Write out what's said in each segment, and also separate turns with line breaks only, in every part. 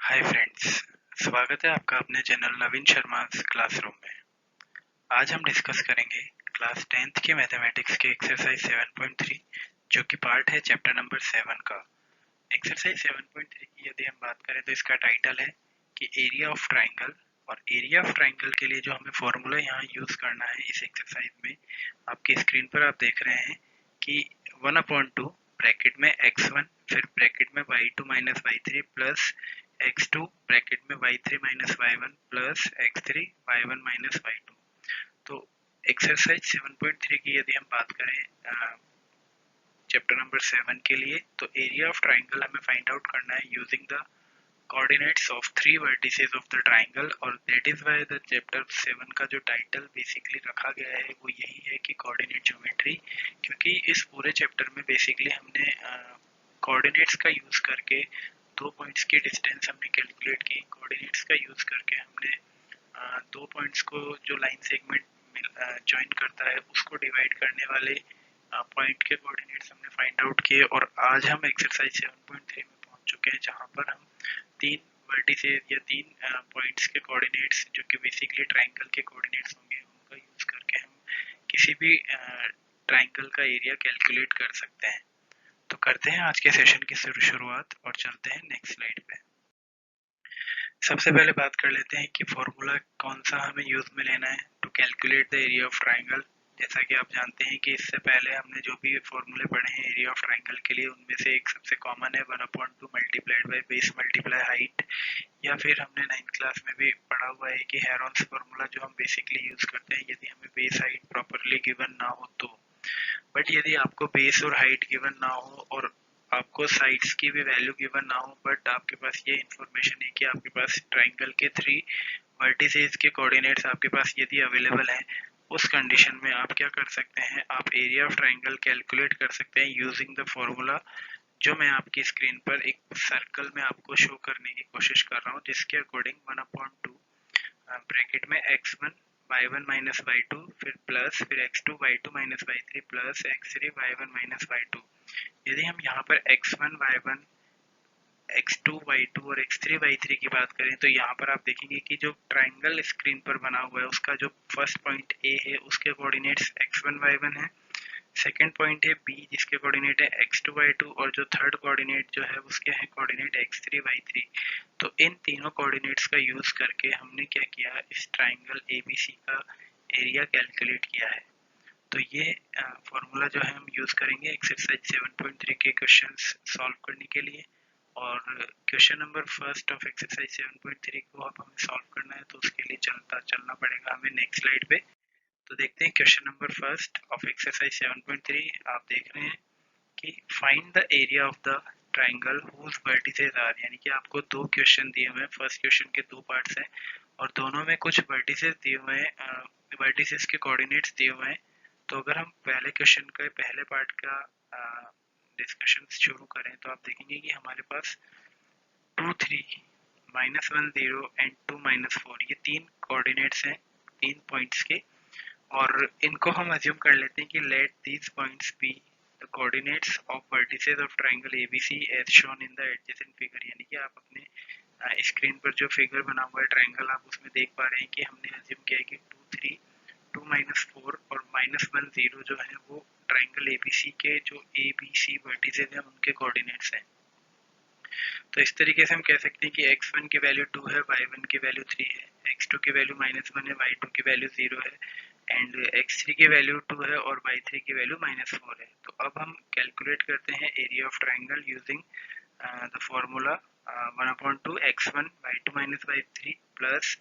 Hi friends. स्वागत है आपका अपने चैनल नवीन शर्मा क्लासरूम में। आज हम डिस्कस करेंगे क्लास 10th के मैथमेटिक्स के एक्सरसाइज 7.3 जो कि पार्ट है चैप्टर नंबर 7 का। एक्सरसाइज 7.3 की यदि हम बात करें तो इसका टाइटल है कि एरिया ऑफ ट्राइंगल। और एरिया ऑफ ट्राइंगल के लिए जो हमें फॉर्मूला यहाँ यूज करना है इस एक्सरसाइज में, आपकी स्क्रीन पर आप देख रहे हैं कि 1/2 ब्रैकेट में x1 फिर ब्रैकेट में y2 minus y3 plus x2 bracket में y3 minus y1 plus x3 y1 minus y2। तो एक्सरसाइज 7.3 की यदि हम बात करें चैप्टर नंबर 7 के लिए, तो एरिया ऑफ ट्राइंगल हमें फाइंड आउट करना है using the coordinates of 3 vertices of the triangle. और that is why the chapter 7 का जो टाइटल बेसिकली रखा गया है वो यही है कि कोऑर्डिनेट ज्योमेट्री, क्योंकि इस पूरे चैप्टर में बेसिकली हमने कोऑर्डिनेट्स का यूज करके दो पॉइंट्स की डिस्टेंस हमने कैलकुलेट की। कोऑर्डिनेट्स का यूज करके हमने दो पॉइंट्स को जो लाइन सेगमेंट ज्वाइन करता है उसको डिवाइड करने वाले पॉइंट के कोऑर्डिनेट्स हमने फाइंड आउट किए। और आज हम एक्सरसाइज 7.3 में पहुंच चुके हैं जहां पर हम तीन वर्टिसेस या तीन पॉइंट्स के कोऑर्डिनेट्स जो कि बेसिकली ट्राइंगल के कोऑर्डिनेट्स होंगे उनका यूज करके हम किसी भी ट्राइंगल का एरिया कैलकुलेट कर सकते हैं। तो करते हैं आज के सेशन की शुरुआत और चलते हैं नेक्स्ट स्लाइड पे। सबसे पहले बात कर लेते हैं कि फॉर्मूला कौन सा हमें यूज में लेना है to calculate the area of triangle. जैसा कि आप जानते हैं कि इससे पहले हमने जो भी फॉर्मूले पढ़े हैं एरिया ऑफ ट्राइंगल के लिए, उनमें से एक सबसे कॉमन है 1/2 multiplied by base multiply height, या फिर हमने 9th क्लास में भी पढ़ा हुआ है कि हेरोन्स फॉर्मूला जो हम बेसिकली यूज करते हैं यदि हमें बेस हाइट प्रॉपरली गिवन ना हो तो। बट यदि आपको बेस और हाइट गिवन ना हो और आपको साइड्स की भी वैल्यू गिवन ना हो, बट आपके पास ये इन्फॉर्मेशन है कि आपके पास ट्राइंगल के 3 वर्टिसेस के कोऑर्डिनेट्स आपके पास यदि अवेलेबल हैं, उस कंडीशन में आप क्या कर सकते हैं, आप एरिया ऑफ ट्राइंगल कैलकुलेट कर सकते हैं यूजिंग द फॉर्मूला जो मैं आपकी स्क्रीन पर एक सर्कल में आपको शो करने की कोशिश कर रहा हूँ, जिसके अकॉर्डिंग 1/2 ब्रैकेट में x1 y1 माइनस y2 फिर प्लस फिर x2 y2 minus y3 plus x3 y1 minus y2। यदि हम यहाँ पर x1 y1 x2 y2 और x3 y3 की बात करें तो यहाँ पर आप देखेंगे कि जो ट्राइंगल स्क्रीन पर बना हुआ है उसका जो फर्स्ट पॉइंट A है उसके कोऑर्डिनेट्स x1 y1 है, सेकेंड पॉइंट है B जिसके कोऑर्डिनेट है x2 y2, और जो थर्ड कोऑर्डिनेट जो है उसके हैं कोऑर्डिनेट x3 y3। तो इन तीनों कोऑर्डिनेट्स का यूज करके हमने क्या किया, इस ट्राइंगल ABC का एरिया कैलकुलेट किया है। तो ये फॉर्मूला जो है हम यूज करेंगे एक्सरसाइज 7.3 के क्वेश्चंस सॉल्व करने के लिए। और question number first of exercise 7.3 को अब हमें सॉल्व करना है, तो उसके लिए चलना पड़ेगा हमें नेक्स्ट स्लाइड पे। तो देखते हैं question number first of exercise 7.3। आप देख रहे हैं कि find the area of the triangle whose vertices are, यानी कि आपको दो क्वेश्चन दिए हुए हैं। फर्स्ट क्वेश्चन के दो पार्ट्स हैं और दोनों में कुछ वर्टिसेस दिए हुए हैं, वर्टिसेस के कोऑर्डिनेट्स दिए हुए हैं। तो अगर हम पहले क्वेश्चन के पहले पार्ट का डिस्कशन शुरू करें तो आप देखेंगे कि हमारे पास 2 3 -1 0 एंड 2 -4 ये तीन कोऑर्डिनेट्स हैं तीन पॉइंट्स के। और इनको हम अज्यूम कर लेते हैं कि let these points be the coordinates of vertices of triangle ABC as shown in the adjacent figure. यानी कि आप अपने स्क्रीन पर जो फिगर बना हुआ है ट्राइंगल आप उसमें देख पा रहे हैं कि हमने अज्यूम किया है कि 2 3 2 -4 और -1 0 जो है वो ट्राइंगल एबीसी के जो ए बी सी वर्टिसेस हैं उनके कोऑर्डिनेट्स हैं। तो इस तरीके से हम कह सकते हैं कि x1 की वैल्यू 2 है, y1 की वैल्यू 3 है, x2 की वैल्यू -1 है, y2 की वैल्यू 0 है एंड x3 की वैल्यू 2 है और y3 की वैल्यू -4 है। तो अब हम कैलकुलेट करते हैं area of triangle using the formula 1/2 x1 y2 minus y3 plus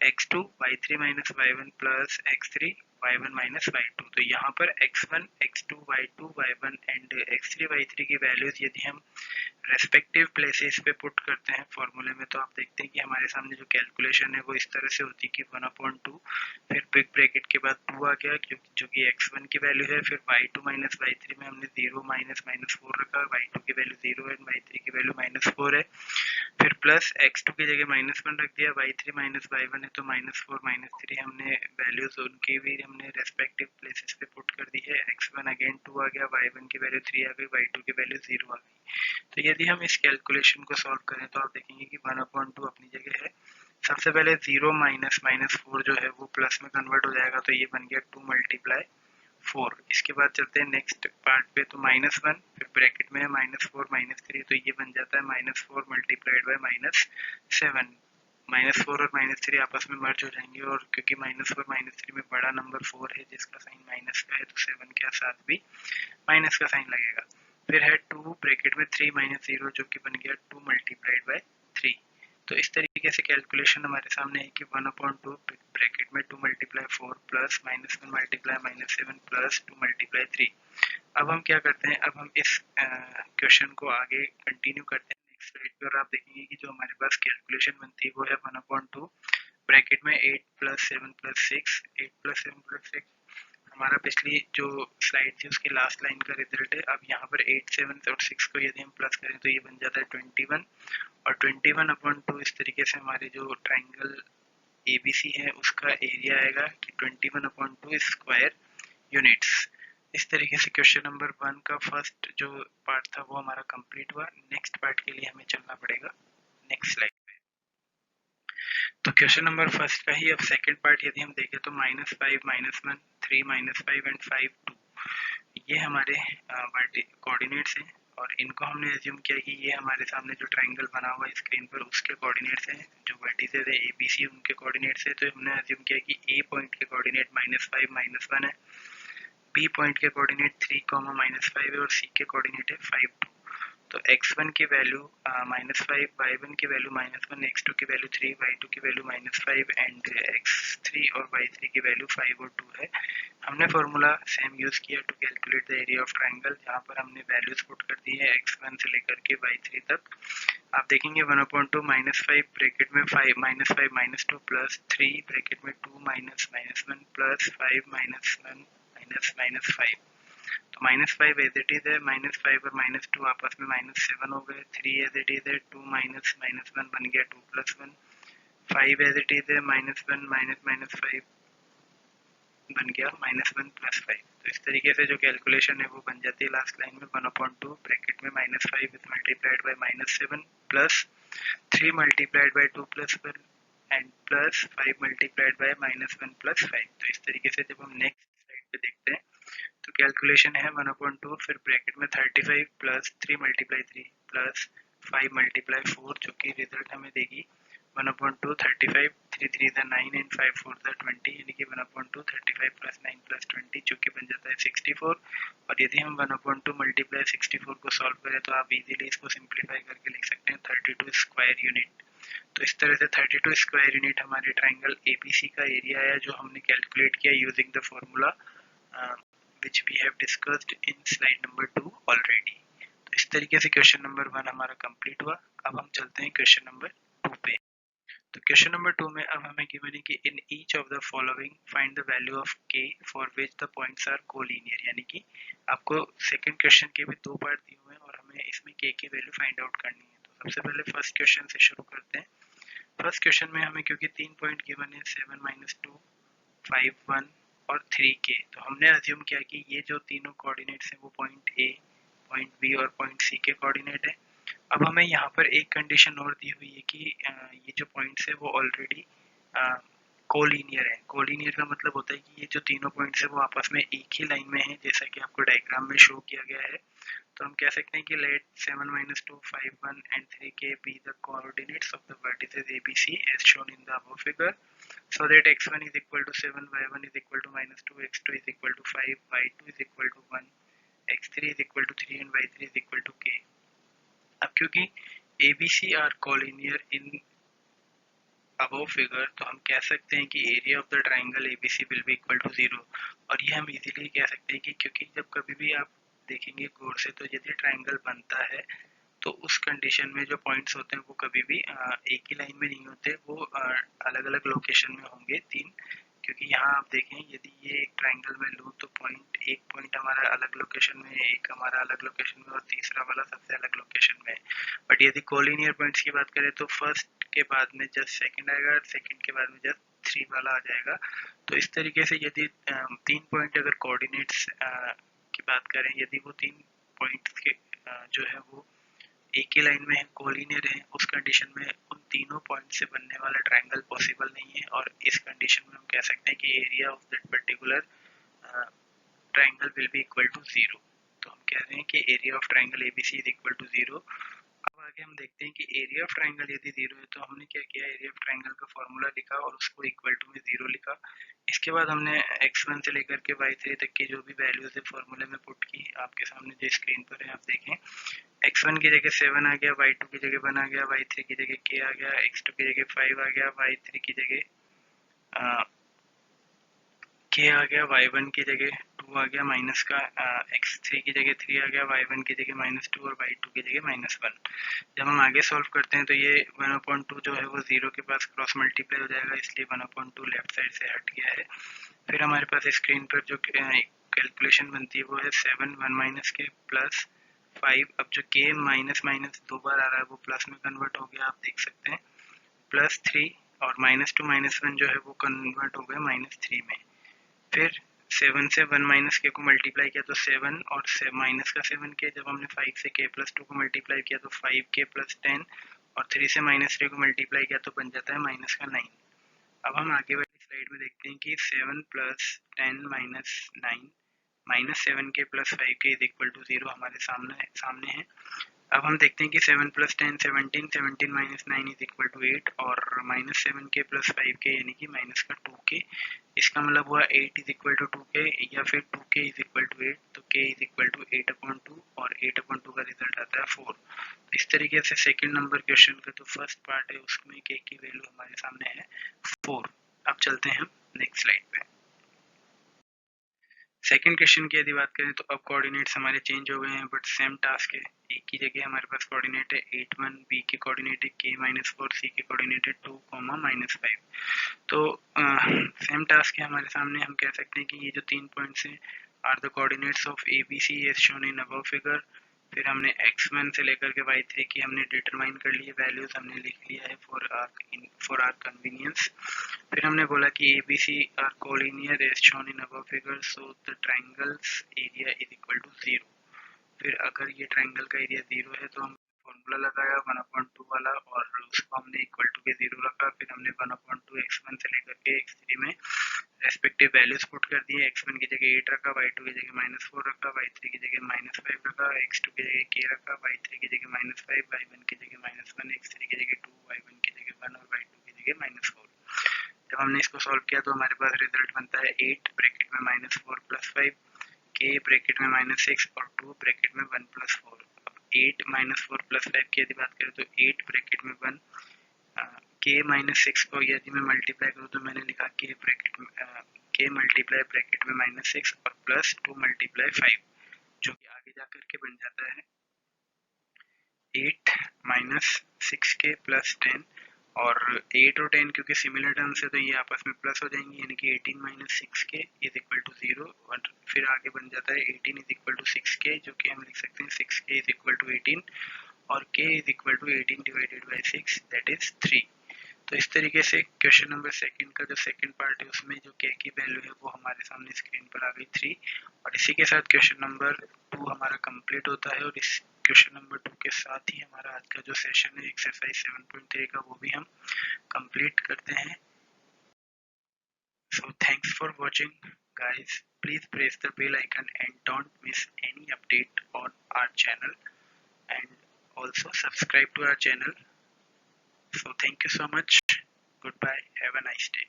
x2 y3 minus y1 plus x3 y1 minus y2। तो यहाँ पर x1 x2 y2 y1 and x3 y3 की वैल्यूज यदि हम रेस्पेक्टिव प्लेसेस पे put करते हैं फॉर्मूले में, तो आप देखते हैं कि हमारे सामने जो कैलकुलेशन है वो इस तरह से होती है कि 1/2 फिर बिग ब्रैकेट के बाद 2 आ गया जो कि x1 की वैल्यू है, फिर y2 माइनस y3 में हमने 0 माइनस -4 रखा, y2 की वैल्यू 0 है, y3 की वैल्यू -4 है, फिर प्लस x2 की जगह -1 रख दिया, y3 माइनस y1 है तो -4 -3 हमने वैल्यूज उनकी भी हमने रेस्पेक्टिव प्लेसेस पे पुट कर दी है। x1 अगेन 2 आ गया, y1 की वैल्यू 3 आ गई, y2 की वैल्यू 0 आ गई। तो यदि हम इस कैलकुलेशन को सॉल्व करें तो आप देखेंगे कि 1/2 अपनी जगह है। सबसे पहले 0 माइनस -4 जो है वो प्लस में कन्वर्ट हो जाएगा, तो ये बन गया 2 × 4। इसके बाद चलते हैं नेक्स्ट पार्ट पे, तो -1 फिर ब्रैकेट में है -4 -3, तो ये बन जाता है -4 × -7। -4 और -3 आपस में मर्ज हो जाएंगे, और क्योंकि -4 -3 में बड़ा नंबर 4 है जिसका साइन माइनस का है, तो 7 के साथ भी माइनस का साइन लगेगा। फिर है 2 ब्रैकेट में 3 -0 जो कि बन गया 2 × 3। तो इस तरीके से कैलकुलेशन हमारे सामने है कि 1/2 ब्रैकेट में 2 × 4 प्लस -1 × -7 प्लस 2 × 3। अब हम क्या करते हैं, अब हम इस क्वेश्चन को आगे कंटिन्यू करते हैं नेक्स्ट स्लाइड पे, और आप देखेंगे कि जो हमारे पास कैलकुलेशन बनती है वो है 1/2 ब्रैकेट में 8 + 7 + 6। 8 + 7 + 6 हमारा पिछली जो स्लाइड थी उसकी लास्ट लाइन का रिजल्ट है। अब यहाँ पर 8, 7 और 6 को यदि हम प्लस करें तो ये बन जाता है 21, और 21/2 इस तरीके से हमारे जो ट्राइंगल ABC है उसका एरिया आएगा कि 21/2 स्क्वायर यूनिट्स। इस तरीके से क्वेश्चन नंबर 1 का फर्स्ट जो पार्ट था वो हमारा कंप्लीट हुआ। नेक्स्ट पार्ट के लिए हमें चलना पड़ेगा नेक्स्ट स्लाइड पे। तो क्वेश्चन नंबर फर्स्ट का ही अब सेकंड पार्ट यदि हम देखें तो -5 -1 3 -5 एंड 5 2 ये हमारे कोऑर्डिनेट्स हैं, और इनको हमने एज्यूम किया कि ये हमारे सामने जो ट्राइंगल बना हुआ है स्क्रीन पर उसके कोऑर्डिनेट्स हैं। जो वर्टिसेस है ABC उनके कोऑर्डिनेट्स है, तो हमने एज्यूम किया कि A पॉइंट के कोऑर्डिनेट -5 -1 है, B पॉइंट के कोऑर्डिनेट 3, -5 है, और C के कोऑर्डिनेट है 5 2। तो x1 की वैल्यू -5, y1 की वैल्यू -1, x2 की वैल्यू 3, y2 की वैल्यू -5 एंड x3 और y3 की वैल्यू 5 और 2 है। हमने फॉर्मूला सेम यूज किया to calculate the area of triangle, जहाँ पर हमने वैल्यूज पुट कर दी है x1 से लेकर के y3 तक। आप देखेंगे 1/2 -5 ब्रैकेट में 5 -2 प्लस 3 ब्रैकेट में 2 -1 प्लस 5 -1 -5। तो -5 एज इट इज है, -5 और -2 आपस में -7 हो गए, 3 एज इट इज है, 2 -1 बन गया 2 + 1, 5 एज इट इज है, -1 -5 बन गया -1 + 5। तो इस तरीके से जो कैलकुलेशन है वो बन जाती है लास्ट लाइन में 1/2 ब्रैकेट में -5 multiplied by -7 plus 3 multiplied by 2 + 1 and plus 5 multiplied by -1 + 5। तो इस तरीके से जब हम नेक्स्ट स्लाइड पे देखते हैं तो कैलकुलेशन है 1/2 फिर ब्रैकेट में 35 प्लस 3 × 3 प्लस 5 × 4 जो कि रिजल्ट हमें देगी 1/2 35, 3 3 = 9 एंड 5 4 = 20, यानी कि 1/2 35 + 9 + 20 जो कि बन जाता है 64। और यदि हम 1/2 × 64 को सॉल्व करें तो आप इजीली इसको सिंप्लीफाई करके लिख सकते हैं 32 स्क्वायर यूनिट। तो इस तरह से 32 स्क्वायर यूनिट हमारे ट्राइंगल ABC का एरिया है जो हमने कैलकुलेट किया using the formula which we have discussed in slide number 2 already। तो इस तरीके से क्वेश्चन नंबर 1 हमारा कंप्लीट हुआ। अब हम चलते हैं क्वेश्चन नंबर 2 पे। तो क्वेश्चन नंबर 2 में अब हमें गिवन है कि in each of the following find the value of k for which the points are collinear, यानी कि आपको सेकंड क्वेश्चन के भी 2 पार्ट दिए हुए हैं और हमें इसमें k की वैल्यू फाइंड आउट करनी है। तो सबसे पहले फर्स्ट क्वेश्चन से शुरू करते हैं। फर्स्ट क्वेश्चन में हमें क्योंकि 3 पॉइंट गिवन है 7 - 2 5 1 और 3k, तो हमने अज्यूम किया कि ये जो तीनों कोऑर्डिनेट्स हैं वो पॉइंट A, पॉइंट B और पॉइंट C के कोऑर्डिनेट है। अब हमें यहाँ पर एक कंडीशन और दी हुई है कि ये जो पॉइंट्स है वो ऑलरेडी कोलिनियर है। कोलिनियर का मतलब होता है कि ये जो तीनों पॉइंट्स है वो आपस में एक ही लाइन में है, जैसा कि आपको डायग्राम में शो किया गया है। तो हम कह सकते हैं कि late 7 - 2 5 1 and 3k be the coordinates of the vertices ABC as shown in the above figure, so that x1 is equal to 7, y1 is equal to -2, x2 is equal to 5, y2 is equal to 1, x3 is equal to 3 and y3 is equal to k। अब क्योंकि ABC are collinear in above figure, तो हम कह सकते हैं कि area of the triangle ABC will be equal to 0। और ये हम इजीली कह सकते हैं कि क्योंकि जब कभी भी आप देखेंगे गौर से तो यदि ट्राइंगल बनता है तो उस कंडीशन में जो पॉइंट्स होते हैं वो कभी भी एक ही लाइन में नहीं होते, वो अलग अलग लोकेशन में होंगे तीन। क्योंकि यहाँ आप देखें यदि ये एक ट्राइंगल में लूँ तो एक पॉइंट हमारा अलग लोकेशन में, एक हमारा अलग लोकेशन में और तीसरा वाला सबसे अलग लोकेशन में। बट यदि कोलिनियर पॉइंट्स की बात करें तो फर्स्ट के बाद में जस्ट सेकंड आएगा, सेकंड के बाद में जस्ट 3 वाला आ जाएगा। तो इस तरीके से यदि 3 पॉइंट अगर कोऑर्डिनेट्स की बात करें, यदि वो 3 पॉइंट्स के जो है वो एक ही लाइन में कोलिनियर है, उस कंडीशन में उन तीनों पॉइंट से बनने वाला ट्रायंगल पॉसिबल नहीं है। और इस कंडीशन में हम कह सकते हैं कि area of that particular triangle will be equal to 0। तो हम कह रहे हैं कि area of triangle ABC is equal to 0। अब आगे हम देखते हैं कि एरिया ऑफ ट्रायंगल यदि 0 है तो हमने क्या किया, एरिया ऑफ ट्रायंगल का फॉर्मूला लिखा और उसको इक्वल टू में 0 लिखा। इसके बाद हमने x1 से लेकर के y3 तक की जो भी वैल्यूज है फॉर्मूले में पुट की। आपके सामने जो स्क्रीन पर है आप देखें, x1 की जगह 7 आ गया, y2 की जगह 1 आ गया, y3 की जगह k आ गया, x2 की जगह 5 आ गया, y3 की जगह k आ गया, y1 की जगह 2 आ गया माइनस का, x3 की जगह 3 आ गया, y1 की जगह -2 और y2 की जगह -1। जब हम आगे सॉल्व करते हैं तो ये 1/2 जो है वो 0 के पास क्रॉस मल्टीप्लाई हो जाएगा, इसलिए 1/2 लेफ्ट साइड से हट गया है। फिर हमारे पास स्क्रीन पर जो कैलकुलेशन बनती है वो है 7 1 माइनस के प्लस 5। अब जो k माइनस माइनस 2 बार आ रहा है वो प्लस में कन्वर्ट हो गया, आप देख सकते हैं, प्लस 3 और -2 -1 जो है वो कन्वर्ट हो गया -3 में। फिर 7 से 1 माइनस के को मल्टीप्लाई किया तो 7 और माइनस का 7 के, जब हमने 5 से k प्लस 2 को मल्टीप्लाई किया तो 5k प्लस 10 और 3 से -3 को मल्टीप्लाई किया तो बन जाता है माइनस का 9। अब हम आगे वाली स्लाइड में देखते हैं कि 7 plus 10 minus 9 minus 7k plus 5k is equal to 0 हमारे सामने है। अब हम देखते हैं कि 7 plus 10 17, 17 minus 9 is equal to 8 और माइनस 7k प्लस 5k यानी कि माइनस का 2k। इसका मतलब हुआ 8 इज इक्वल टू 2k या फिर 2k इज इक्वल टू 8। तो k इज इक्वल टू 8/2 और 8/2 का रिजल्ट आता है 4। तो इस तरीके से सेकंड नंबर क्वेश्चन का जो फर्स्ट पार्ट है उसमें k की वैल्यू हमारे सामने है 4। अब चलते हैं हम नेक्स्ट स्लाइड पे। सेकंड क्वेश्चन की यदि बात करें तो अब कोऑर्डिनेट्स हमारे चेंज हो गए हैं बट सेम टास्क है। ए की जगह हमारे पास कोऑर्डिनेट है 8 1, बी की कोऑर्डिनेट है k-4, सी की कोऑर्डिनेट है 2, -5। तो सेम टास्क है हमारे सामने। हम कह सकते हैं कि ये जो 3 पॉइंट्स हैं are the coordinates of A B C as shown in above figure. फिर हमने x1 से लेकर के y3 की हमने डिटरमाइन कर लिए, वैल्यूज हमने लिख लिया है फॉर आर कन्वीनियंस। फिर हमने बोला कि ABC are collinear as shown in above figure, so the triangle's area is equal to 0। फिर अगर ये ट्रायंगल का एरिया 0 है तो हम फॉर्मूला लगाया 1/2 वाला और उसको हमने इक्वल टू के 0 रखा। फिर हमने 1/2 x1 से लेकर के x3 में रेस्पेक्टिव वैल्यूज पुट कर दिए। x1 की जगह 8 रखा, y2 की जगह -4 रखा, y3 की जगह -5 रखा, x2 की जगह k रखा, y3 की जगह -5, y1 की जगह -1, x3 की जगह 2, y1 की जगह 1 और y2 की जगह -4। जब हमने इसको सॉल्व किया तो हमारे पास रिजल्ट बनता है 8 ब्रैकेट में -4 प्लस 5, k ब्रैकेट में -6 और 2 ब्रैकेट में 1 प्लस 4। अब 8 -4 प्लस 5 की यदि बात करें तो 8 ब्रैकेट में 1, k -6 को यदि मैं मल्टीप्लाई करूँ तो मैंने लिखा k ब्रैकेट में k मल्टीप्लाई ब्रैकेट में -6 और प्लस 2 मल्टीप्लाई 5, जो कि आगे जाकर के बन जाता है 8 -6k प्लस 10 और 8 और 10 क्योंकि सिमिलर टर्म्स है तो ये आपस में प्लस हो जाएंगे, यानी कि 18 - 6k इज इक्वल टू 0। और फिर आगे बन जाता है 18 इज इक्वल टू 6k, जो कि हम लिख सकते हैं 6k इज इक्वल टू 18 और k is equal to 18 divided by 6 that is 3। तो इस तरीके से क्वेश्चन नंबर सेकंड का जो सेकंड पार्ट है उसमें जो k की वैल्यू है वो हमारे सामने स्क्रीन पर आ गई 3। और इसी के साथ क्वेश्चन नंबर 2 हमारा कंप्लीट होता है और इस क्वेश्चन नंबर 2 के साथ ही हमारा आज का जो सेशन है एक्सरसाइज 7.3 का वो भी हम कंप्लीट करते हैं। So thanks for watching guys. Please press the bell icon and don't miss any update on our channel, and also subscribe to our channel. So thank you so much. Goodbye. Have a nice day.